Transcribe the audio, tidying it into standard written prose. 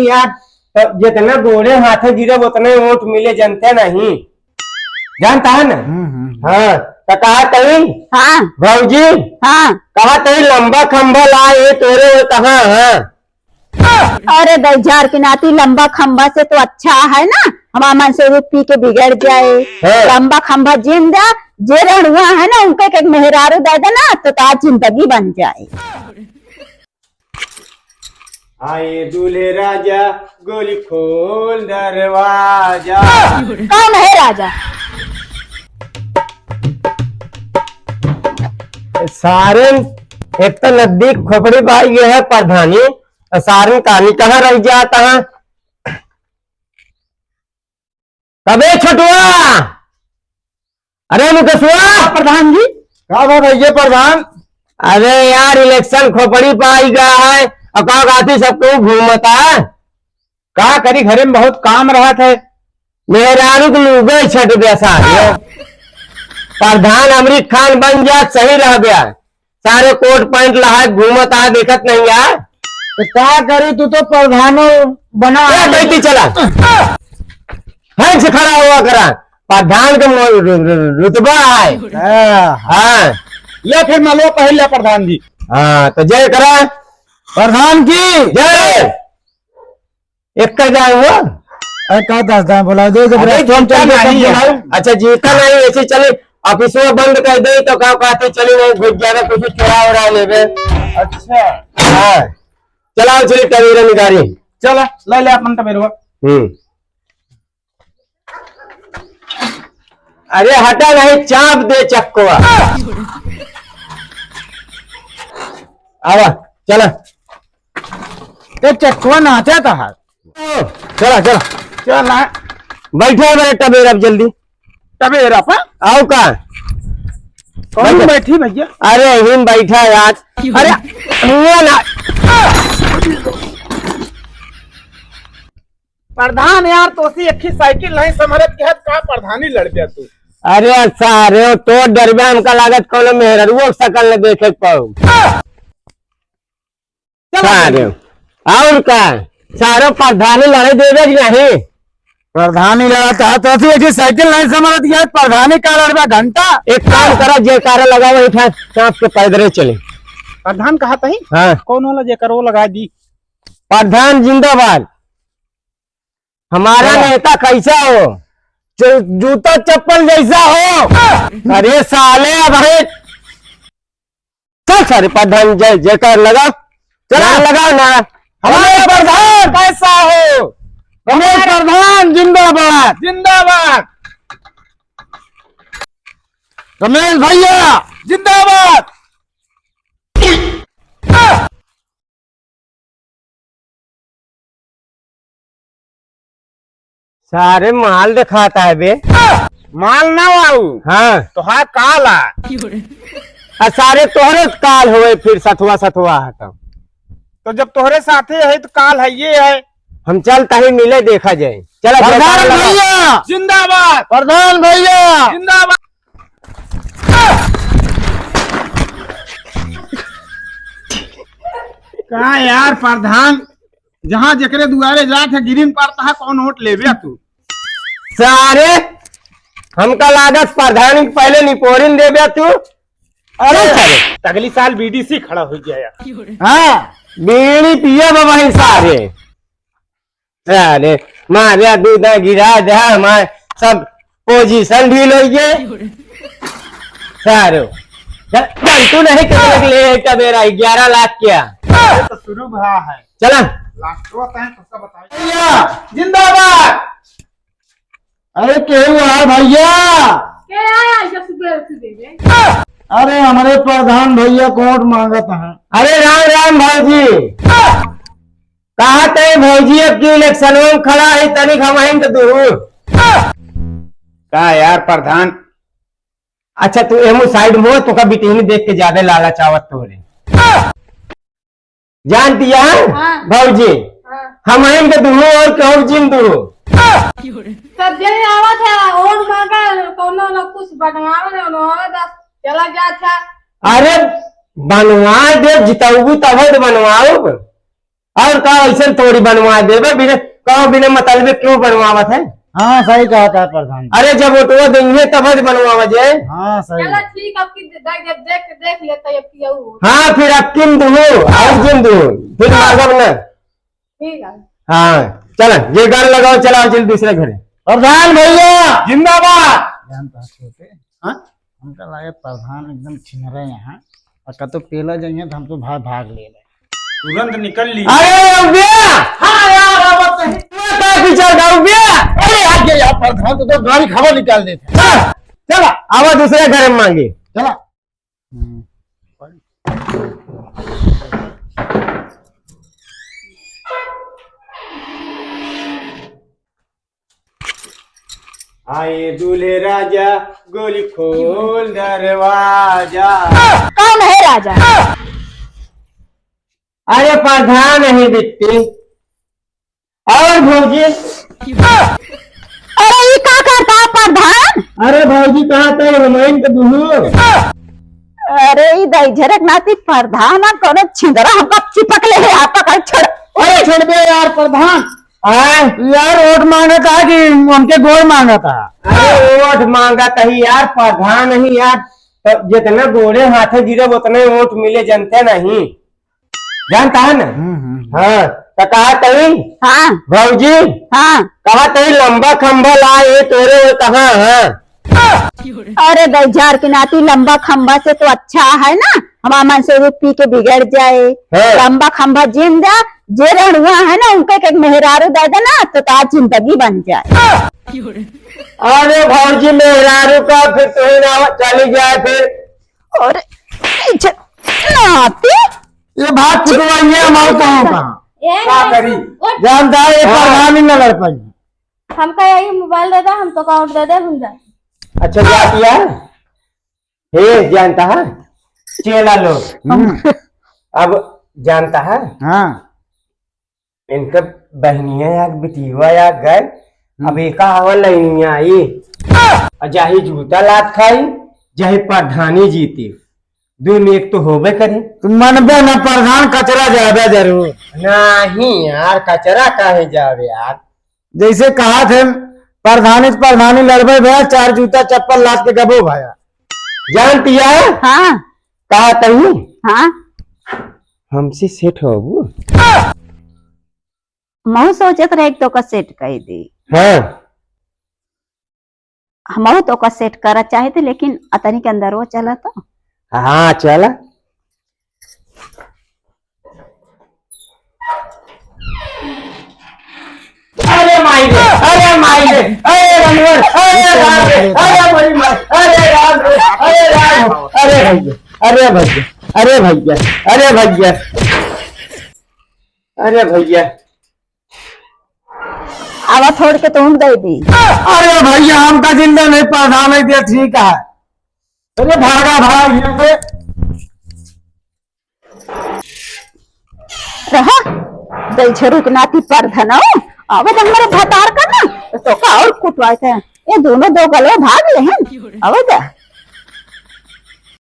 यार जितना गोड़े हाथे गिरे उतने वोट मिले, जनते नहीं जानता है ना। हाँ तो कहा तई। हाँ भाजी। हाँ कहा तई लंबा खंभा लाए तोरे कहा है। अरे दजार की नाती लंबा खंभा से तो अच्छा है ना, हमारा मन से पी के बिगड़ जाए। लंबा खंभा जिंदा जे हुआ है ना, उनका एक मेहरारू दे देना तो ताज जिंदगी बन जाए। आए दूल्हे राजा गोली खोल दरवाजा। कौन है राजा? सारे एक तो नजदीक खोपड़ी भाई ये है प्रधानी, सारे कहानी कहाँ रह जाता है। कबे छोटुआ, अरे मुकेशुआ। प्रधान जी क्या बात है ये प्रधान? अरे यार इलेक्शन खोपड़ी पाई गया है, अका गाती सबको घूमता है। का करी घरे में बहुत काम रहा थे। मेहरारू लूगे छट गया सारे। प्रधान अमृत खान बन जा सही रह गया, सारे कोट पैंट लहा घूमता देखत नहीं यार। तो क्या करी, तू तो प्रधानो बना बैठी चला से खड़ा हुआ करा। प्रधान का रुतबा है। हाँ ये फिर मैं लो पहले प्रधान जी। हाँ तो जय करा प्रधान की जय। एक का जाए वो क्या दस बोला दो। अच्छा जीता नहीं ऐसे चले ऑफिस में बंद कर दे तो क्या कहते चले नहीं घुस जाएगा कुछ चढ़ा उड़ा ले। अच्छा हाँ चलाओ चलिए टवेरा निकाली। चला ले ले अपन टवेरा। अरे हटा नहीं चाप दे चक्कुआ। आवा चला तो चक्कुआ नाचा था। चला चला चला बैठो मेरे टवेरा जल्दी। टवेरा पर आओ का कौन बैठी भैया? अरे हिम बैठा यार। अरे हुआ ना प्रधान यार तो सी अच्छी साइकिल नहीं समरत के का प्रधानी लड़ गया तू। अरे सारे तो डरबे हमका लागत कौन मेहर वो सकल न देखे पाऊ सारे। और का सारे प्रधानी लड़े देवे नहीं। प्रधानी लड़ाता है तो ऐसी साइकिल नहीं समरत गया, प्रधानी का लड़बा घंटा। एक काम करा जयकारा लगा वही था सांप के पैदरे चले। प्रधान कहा था ही? हाँ कौन वाला जयकार वो लगा दी। प्रधान जिंदाबाद। हमारा नेता कैसा हो, जूता चप्पल जैसा हो। अरे साले भाई चल सारे प्रधान जय जयकार लगा। चला लगाओ ना। हमारे प्रधान कैसा हो, रमेश प्रधान जिंदाबाद जिंदाबाद। रमेश भैया जिंदाबाद। सारे माल दिखाता है बे। माल ना वाऊ। हाँ तो हाँ काल सारे तोहरे काल हुए फिर सथुआ सथुआ हटा। तो जब तोहरे साथे है तो काल है ये है। हम चलता ही मिले देखा जाए। चला प्रधान भैया जिंदाबाद। प्रधान भैया जिंदाबाद। कहा यार प्रधान जहाँ जकरे दुआरे जाते गिरिन पड़ता है कौन वोट ले तू। सारे हमका लागत प्रधान पहले निपोरिन दे तू। अरे अगली साल बीडीसी खड़ा हो जाएगा। हाँ बीड़ी पिए वही सारे। अरे मारे दूध गिरा दे हमारे सब पोजीशन ढील हो गए सारे। तू नहीं करने के लिए टवेरा 11 लाख क्या तो शुरू भा है। चला जिंदाबाद। अरे क्यों हुआ भैया? अरे हमारे प्रधान भैया कोट मांगत है। अरे राम राम भौजी। कहा थे भौजी अब की इलेक्शन में खड़ा है तनिक हम दूर का यार प्रधान। अच्छा तू एमू साइड में तो का बिटिंग देख के ज्यादा लाला चावत तो रे जानती है। हाँ। भौजी हाँ। हम के दूर और क्यों जिन दूर सब जने आवत है और मांगा कोनो न कुछ बनवावे न चला जाता। अरे बनवा दे जिताऊ तब बनवाओ। और का ऐसे थोड़ी बनवा देवे बिना कहो बिना मतलब क्यों बनवावत है? हाँ सही कहा था प्रधान। अरे जब ओटो देंगे तब बनवावा जाए। हाँ सही। चलो ठीक, अब की देख लेते अब की वो। हाँ फिर अब किन दू और किन दू फिर मांगब ना। ठीक है। हाँ चल ये गान लगाओ, चलाओ चल दूसरे घर। प्रधान भैया जिंदाबाद। जानता छोटे हाँ हमका लगे प्रधान एकदम छिन रहे यहाँ और कतो पेला जाइए तो हम तो भाग भाग ले रहे तुरंत निकल ली। अरे भैया हाँ यार आवत नहीं पीछे गाँव भैया। अरे आगे यार प्रधान तो गाड़ी खबर निकाल देते। चला आवा दूसरे घर में मांगे। चला आए दूल्हे राजा गोली खोल दरवाजा। कौन है राजा? अरे प्रधान है बिट्टी और भौजी। अरे ये का करता है प्रधान? अरे भौजी कहा था हमाइन के दुनू। अरे ये दैझरक नाती प्रधान आ कोनो छिंदरा हमका चिपक ले है आप पकड़ छोड़। अरे छोड़ दे यार प्रधान आए यार वोट मांगा था कि उनके गोड़ मांगा था। अरे वोट मांगा तही यार प्रधान नहीं यार, तो जितने गोड़े हाथे गिरे उतने वोट मिले जनते नहीं जानता है ना। हाँ तो कहा तही हाँ भौजी हाँ। कहा तही लंबा खंभा लाए तोरे कहा है। अरे दैझार की नाती लंबा खंभा से तो अच्छा है ना, हमारा मन से दूध पी के बिगड़ जाए। हाँ। लंबा खंभा जिम जा जे रहुआ है ना उनके एक मेहरारू दे देना तो तार जिंदगी बन जाए। अरे भौजी मेहरारू का फिर तो ही ना चली जाए फिर। और नाती ये बात छुटवाइए हमारे कहाँ कहाँ क्या करी जानता है ये प्रधान ही न लड़ पाई। हमका यही मोबाइल दे दे, हम तो अकाउंट दे दे भूल। अच्छा क्या किया हे जानता है चेला लोग अब जानता है हाँ इनका बहनिया या बिटिया या गए अब एक लाइन आई और जाही जूता लात खाई जाही प्रधानी जीती दोनों एक तो होबे करे। तुम मनबे न प्रधान कचरा जावे जरूर। नहीं यार कचरा काहे जावे यार। जैसे कहा थे प्रधानी लड़बे भैया चार जूता चप्पल लाद के गबो भाया जानती है हाँ कहा तही हाँ। हमसे सेठ हो मैं सोचत रहे तो का सेट कह दी। हाँ हम तो का सेट करा चाहे थे लेकिन अतनी के अंदर वो चला तो। हाँ चला अरे माइले अरे माइले अरे रनवर अरे राम रे अरे बड़ी माँ अरे राम रे अरे राम अरे भैया अरे भैया अरे भैया अरे भैया अरे भैया आवा छोड़ के तुम दे दी। अरे भैया हमका जिंदा नहीं प्रधान नहीं दिया ठीक है। अरे भागा भाग यहाँ से रहा दैझरू के नाती प्रधान अब हमारे भतार करना तो का और कुटवाए थे ये दोनों दो गले भाग ले हैं अब